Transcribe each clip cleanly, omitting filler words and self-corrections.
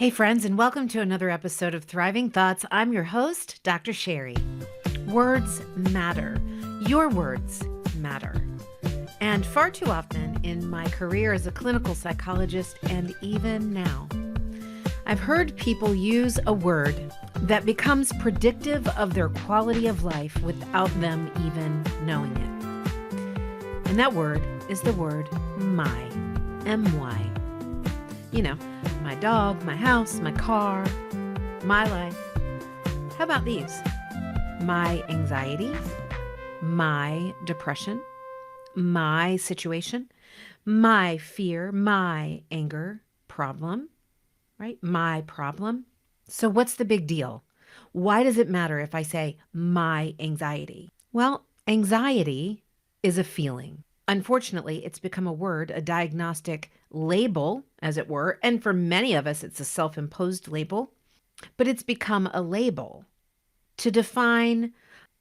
Hey, friends, and welcome to another episode of Thriving Thoughts. I'm your host, Dr. Sherri. Words matter. Your words matter. And far too often in my career as a clinical psychologist, and even now, I've heard people use a word that becomes predictive of their quality of life without them even knowing it. And that word is the word my, M-Y. You know, my dog, my house, my car, my life. How about these? My anxiety, my depression, my situation, my fear, my anger, problem, right? My problem. So what's the big deal? Why does it matter if I say my anxiety? Well, anxiety is a feeling. Unfortunately, it's become a word, a diagnostic label, as it were, and for many of us, it's a self-imposed label, but it's become a label to define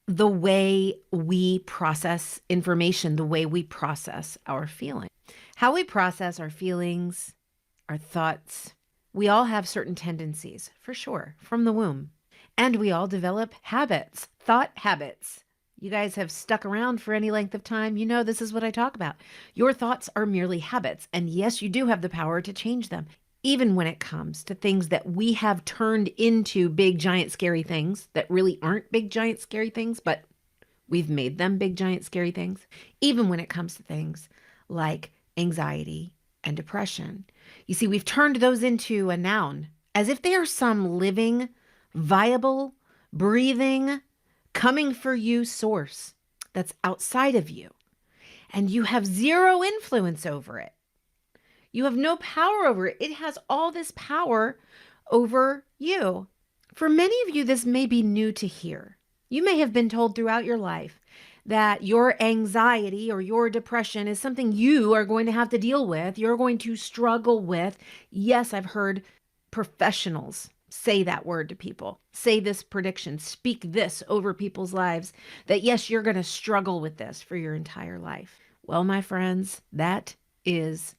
the way we process information, the way we process our feelings. How we process our feelings, our thoughts. We all have certain tendencies, for sure, from the womb. And we all develop habits, thought habits. You guys have stuck around for any length of time. You know this is what I talk about. Your thoughts are merely habits. And yes, you do have the power to change them, even when it comes to things that we have turned into big, giant, scary things that really aren't big, giant, scary things, but we've made them big, giant, scary things. Even when it comes to things like anxiety and depression. You see, we've turned those into a noun as if they are some living, viable, breathing, coming for you source that's outside of you, and you have zero influence over it. You have no power over it. It has all this power over you. For many of you, this may be new to hear. You may have been told throughout your life that your anxiety or your depression is something you are going to have to deal with. You're going to struggle with. Yes, I've heard professionals say that word to people, say this prediction, speak this over people's lives, that yes, you're going to struggle with this for your entire life. Well, my friends, that is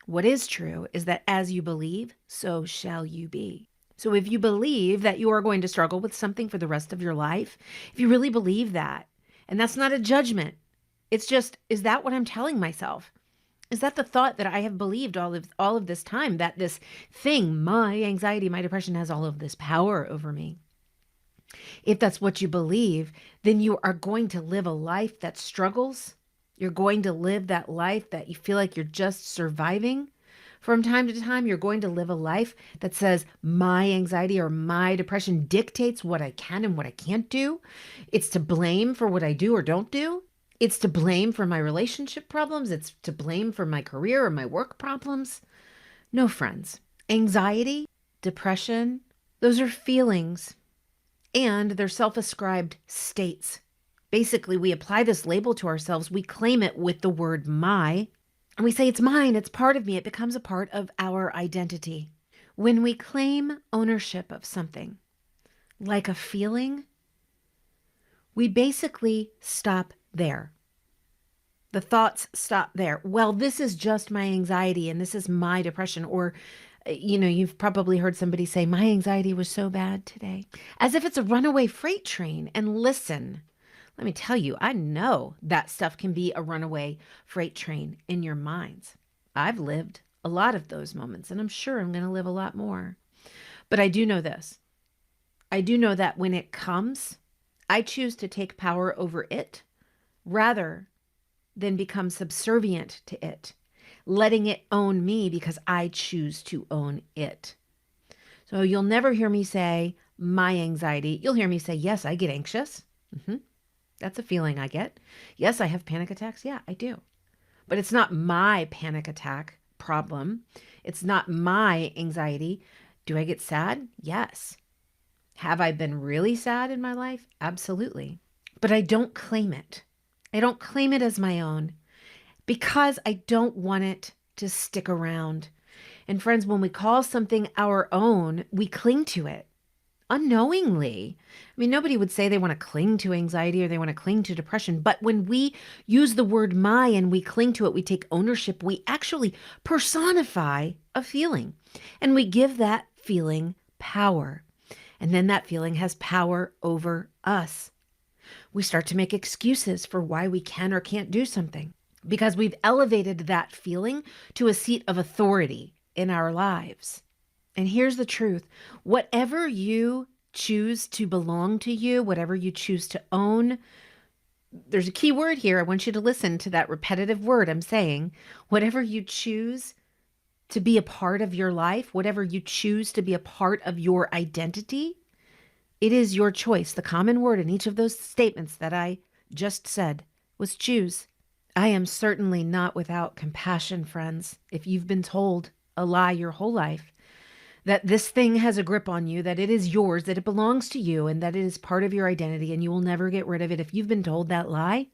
What is true is that as you believe, so shall you be. So if you believe that you are going to struggle with something for the rest of your life, if you really believe that, and that's not a judgment, it's just, is that what I'm telling myself? Is that the thought that I have believed all of this time, that this thing, my anxiety, my depression, has all of this power over me? If that's what you believe, then you are going to live a life that struggles. You're going to live that life that you feel like you're just surviving. From time to time, you're going to live a life that says my anxiety or my depression dictates what I can and what I can't do. It's to blame for what I do or don't do. It's to blame for my relationship problems. It's to blame for my career or my work problems. No, friends. Anxiety, depression, those are feelings, and they're self-ascribed states. Basically, we apply this label to ourselves. We claim it with the word my, and we say it's mine, it's part of me. It becomes a part of our identity. When we claim ownership of something, like a feeling, we basically stop there. The thoughts stop there. Well, this is just my anxiety and this is my depression. Or, you've probably heard somebody say, my anxiety was so bad today, as if it's a runaway freight train. And listen, let me tell you, I know that stuff can be a runaway freight train in your minds. I've lived a lot of those moments, and I'm sure I'm going to live a lot more. But I do know this. I do know that when it comes, I choose to take power over it rather than become subservient to it, letting it own me because I choose to own it. So you'll never hear me say my anxiety. You'll hear me say, yes, I get anxious. That's a feeling I get. Yes, I have panic attacks. Yeah, I do. But it's not my panic attack problem. It's not my anxiety. Do I get sad? Yes. Have I been really sad in my life? Absolutely. But I don't claim it. I don't claim it as my own because I don't want it to stick around. And friends, when we call something our own, we cling to it unknowingly. I mean, nobody would say they want to cling to anxiety or they want to cling to depression. But when we use the word my and we cling to it, we take ownership, we actually personify a feeling. And we give that feeling power. And then that feeling has power over us. We start to make excuses for why we can or can't do something because we've elevated that feeling to a seat of authority in our lives. And here's the truth. Whatever you choose to belong to you, whatever you choose to own, there's a key word here. I want you to listen to that repetitive word I'm saying. Whatever you choose to be a part of your life, whatever you choose to be a part of your identity, it is your choice. The common word in each of those statements that I just said was choose. I am certainly not without compassion, friends. If you've been told a lie your whole life, that this thing has a grip on you, that it is yours, that it belongs to you, and that it is part of your identity and you will never get rid of it. If you've been told that lie,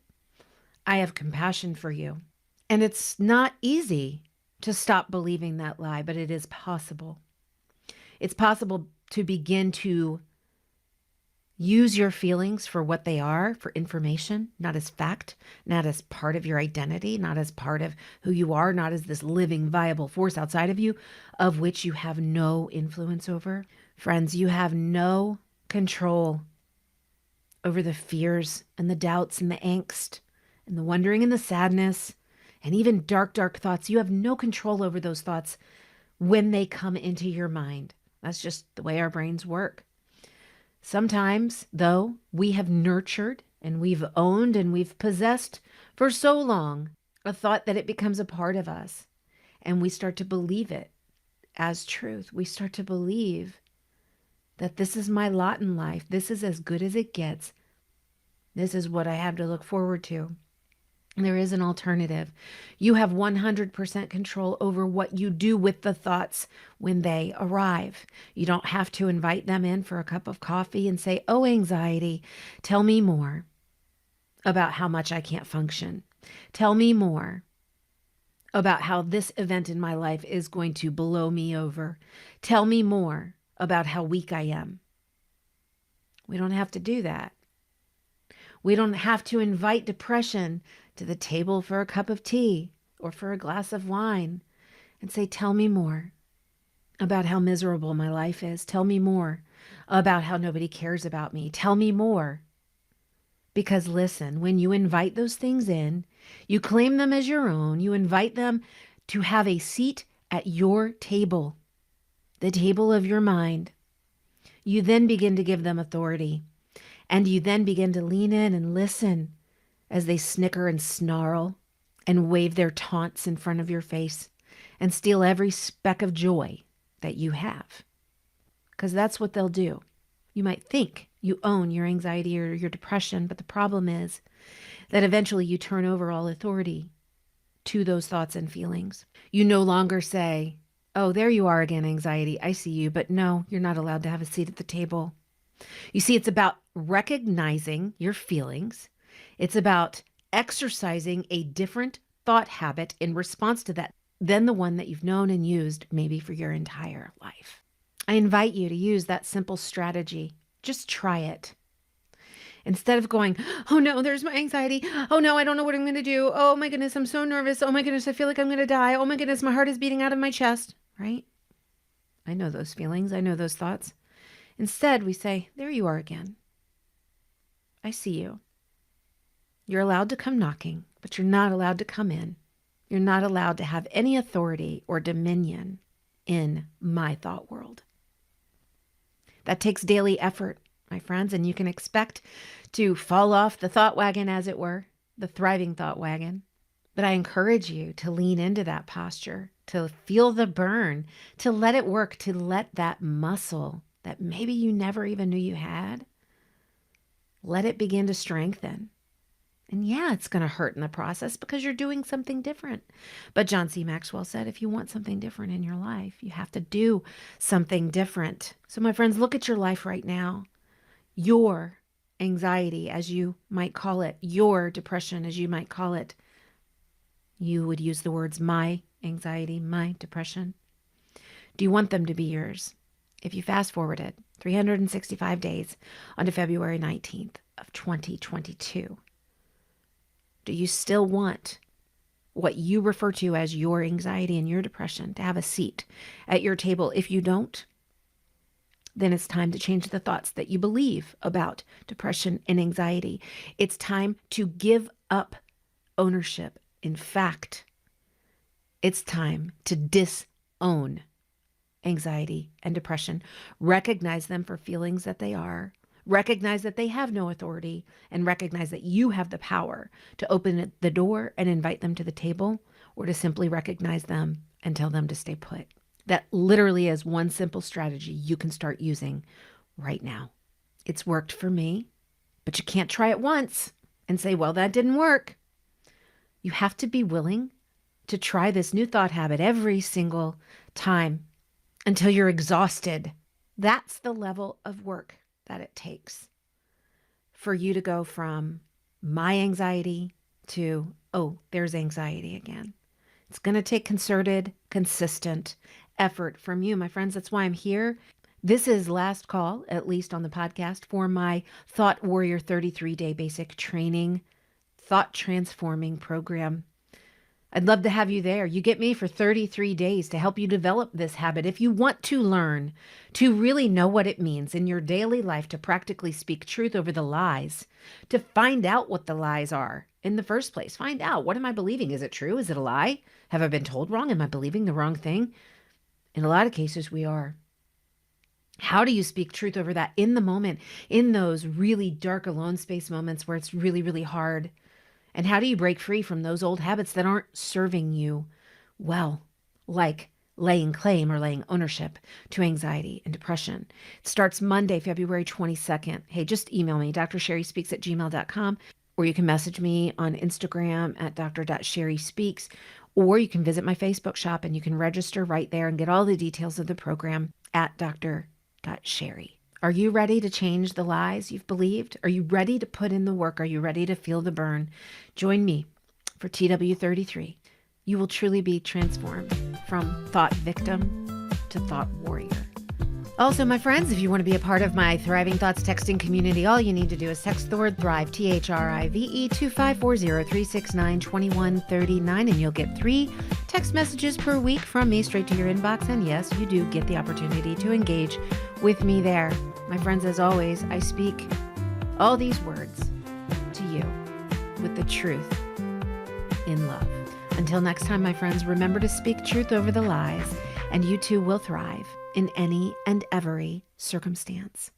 I have compassion for you. And it's not easy to stop believing that lie, but it is possible. It's possible to begin to use your feelings for what they are, for information, not as fact, not as part of your identity, not as part of who you are, not as this living, viable force outside of you, of which you have no influence over. Friends, you have no control over the fears and the doubts and the angst and the wondering and the sadness and even dark, dark thoughts. You have no control over those thoughts when they come into your mind. That's just the way our brains work. Sometimes, though, we have nurtured and we've owned and we've possessed for so long a thought that it becomes a part of us, and we start to believe it as truth. We start to believe that this is my lot in life. This is as good as it gets. This is what I have to look forward to. There is an alternative. You have 100% control over what you do with the thoughts when they arrive. You don't have to invite them in for a cup of coffee and say, "Oh, anxiety, tell me more about how much I can't function. Tell me more about how this event in my life is going to blow me over. Tell me more about how weak I am." We don't have to do that. We don't have to invite depression to the table for a cup of tea or for a glass of wine and say, "Tell me more about how miserable my life is. Tell me more about how nobody cares about me. Tell me more." Because listen, when you invite those things in, you claim them as your own, you invite them to have a seat at your table, the table of your mind. You then begin to give them authority. And you then begin to lean in and listen as they snicker and snarl and wave their taunts in front of your face and steal every speck of joy that you have. Because that's what they'll do. You might think you own your anxiety or your depression, but the problem is that eventually you turn over all authority to those thoughts and feelings. You no longer say, "Oh, there you are again, anxiety. I see you." But no, you're not allowed to have a seat at the table. You see, it's about recognizing your feelings. It's about exercising a different thought habit in response to that than the one that you've known and used maybe for your entire life. I invite you to use that simple strategy. Just try it. Instead of going, "Oh no, there's my anxiety. Oh no, I don't know what I'm going to do. Oh my goodness, I'm so nervous. Oh my goodness, I feel like I'm going to die. Oh my goodness, my heart is beating out of my chest," right? I know those feelings. I know those thoughts. Instead, we say, "There you are again. I see you. You're allowed to come knocking, but you're not allowed to come in. You're not allowed to have any authority or dominion in my thought world." That takes daily effort, my friends, and you can expect to fall off the thought wagon, as it were, the thriving thought wagon. But I encourage you to lean into that posture, to feel the burn, to let it work, to let that muscle that maybe you never even knew you had, let it begin to strengthen. And yeah, it's going to hurt in the process because you're doing something different. But John C. Maxwell said, if you want something different in your life, you have to do something different. So my friends, look at your life right now. Your anxiety, as you might call it, your depression, as you might call it. You would use the words my anxiety, my depression. Do you want them to be yours? If you fast forwarded 365 days onto February 19th of 2022, do you still want what you refer to as your anxiety and your depression to have a seat at your table? If you don't, then it's time to change the thoughts that you believe about depression and anxiety. It's time to give up ownership. In fact, it's time to disown anxiety and depression. Recognize them for feelings that they are. Recognize that they have no authority, and recognize that you have the power to open the door and invite them to the table, or to simply recognize them and tell them to stay put. That literally is one simple strategy you can start using right now. It's worked for me, but you can't try it once and say, well, that didn't work. You have to be willing to try this new thought habit every single time until you're exhausted. That's the level of work that it takes for you to go from my anxiety to, oh, there's anxiety again. It's going to take concerted, consistent effort from you, my friends. That's why I'm here. This is last call, at least on the podcast, for my Thought Warrior 33-day basic training, thought transforming program. I'd love to have you there. You get me for 33 days to help you develop this habit. If you want to learn to really know what it means in your daily life to practically speak truth over the lies, to find out what the lies are in the first place. Find out, what am I believing? Is it true? Is it a lie? Have I been told wrong? Am I believing the wrong thing? In a lot of cases, we are. How do you speak truth over that in the moment, in those really dark alone space moments where it's really, really hard? And how do you break free from those old habits that aren't serving you well, like laying claim or laying ownership to anxiety and depression? It starts Monday, February 22nd. Hey, just email me, drsherryspeaks@gmail.com, or you can message me on Instagram at dr.sherryspeaks, or you can visit my Facebook shop and you can register right there and get all the details of the program at dr.sherry. Are you ready to change the lies you've believed? Are you ready to put in the work? Are you ready to feel the burn? Join me for TW33. You will truly be transformed from thought victim to thought warrior. Also, my friends, if you want to be a part of my Thriving Thoughts texting community, all you need to do is text the word THRIVE, THRIVE, to 540-369-2139, and you'll get 3 text messages per week from me straight to your inbox. And yes, you do get the opportunity to engage with me there. My friends, as always, I speak all these words to you with the truth in love. Until next time, my friends, remember to speak truth over the lies, and you too will thrive in any and every circumstance.